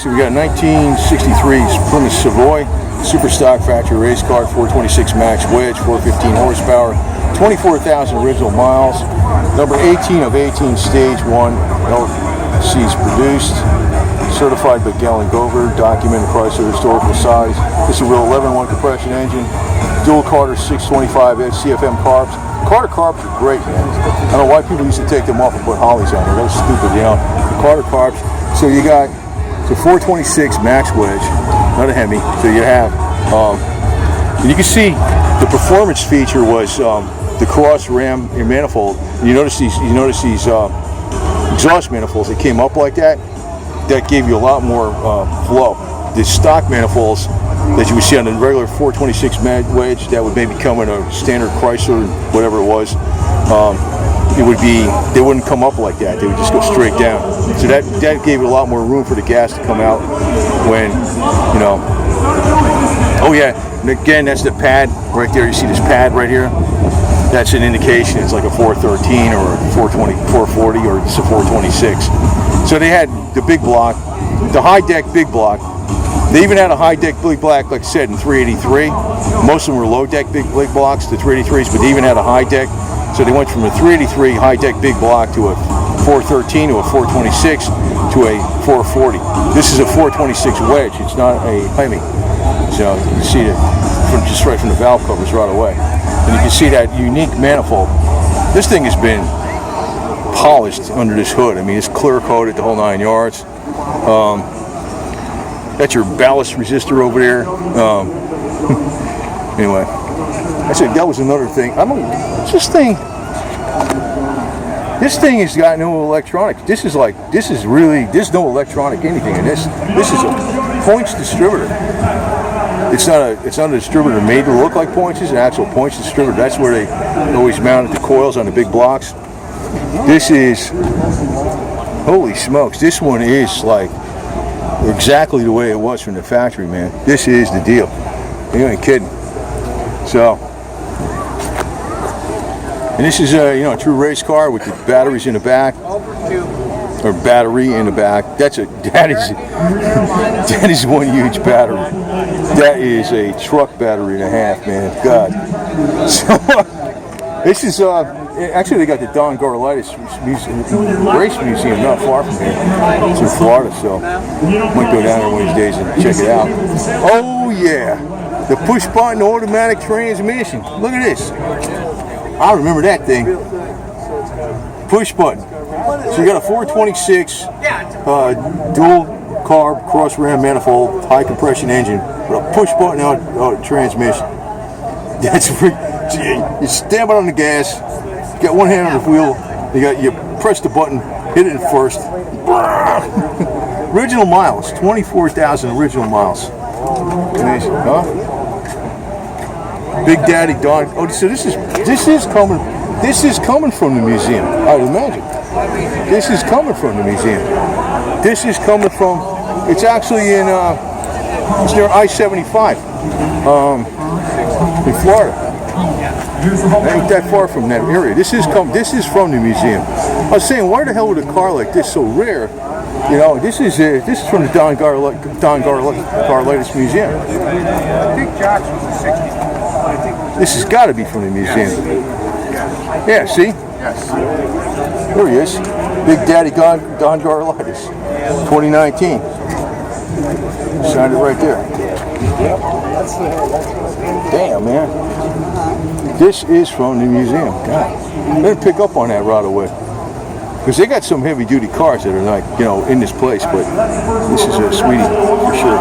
So we got 1963's Plymouth Savoy, super stock factory race car, 426 max wedge, 415 horsepower, 24,000 original miles, number 18 of 18 stage 1 LCs produced, certified by Gallon Gover, documented price of historical size. This is a real 11-1 compression engine, dual Carter 625 CFM carbs. Carter carbs are great, man. I don't know why people used to take them off and put Hollies on there. That was stupid, you know. The Carter carbs. So you got the 426 max wedge, not a Hemi. So you have, and you can see the performance feature was the cross ram manifold. You notice these exhaust manifolds that came up like that. That gave you a lot more flow. The stock manifolds that you would see on the regular 426 wedge that would maybe come in a standard Chrysler, whatever it was, they wouldn't come up like that. They would just go straight down. So that gave you a lot more room for the gas to come out when, you know. Oh yeah, and again, that's the pad right there. You see this pad right here? That's an indication it's like a 413 or a 420, 440, or it's a 426. So they had the big block, the high deck big block. They even had a high deck big block, like I said, in 383. Most of them were low deck big blocks, the 383s, but they even had a high deck. So they went from a 383 high deck big block to a 413 to a 426 to a 440. This is a 426 wedge. It's not a Hemi. So you can see it just right from the valve covers right away. And you can see that unique manifold. This thing has been polished under this hood. I mean, it's clear coated the whole 9 yards. That's your ballast resistor over there. Anyway, I said that was another thing. This thing has got no electronics. There's no electronic anything in this. This is a points distributor. It's not a distributor made to look like points. It's an actual points distributor. That's where they always mounted the coils on the big blocks. This is, holy smokes, this one is like exactly the way it was from the factory, man. This is the deal. You ain't kidding. So, and this is a a true race car with the batteries in the back, or battery in the back. That is one huge battery. That is a truck battery and a half, man. God. So this is actually they got the Don Garlitis Race Museum not far from here. It's in Florida, so might go down there one of these days and check it out. Oh yeah, the push button automatic transmission. Look at this. I remember that thing. Push button. So you got a 426 dual carb cross ram manifold high compression engine with a push button transmission. That's you stamp it on the gas. You got one hand on the wheel. You press the button, hit it in first. Original miles, 24,000 original miles. Huh? Big Daddy Don. Oh, so this is coming from the museum. I'd imagine. This is coming from the museum. This is coming from. It's actually in. It's near I-75 in Florida. Ain't that far from that area. This is from the museum. I was saying, why the hell would a car like this so rare? You know, this is from the Don Garlitis Museum. I think Josh was a 60. This has got to be from the museum. Yeah, see? Yes. There he is. Big Daddy Don Garlitis, 2019. Signed it right there. Damn, man. This is from the museum. God, they didn't pick up on that right away. Because they got some heavy-duty cars that are like, in this place, but this is a sweetie for sure.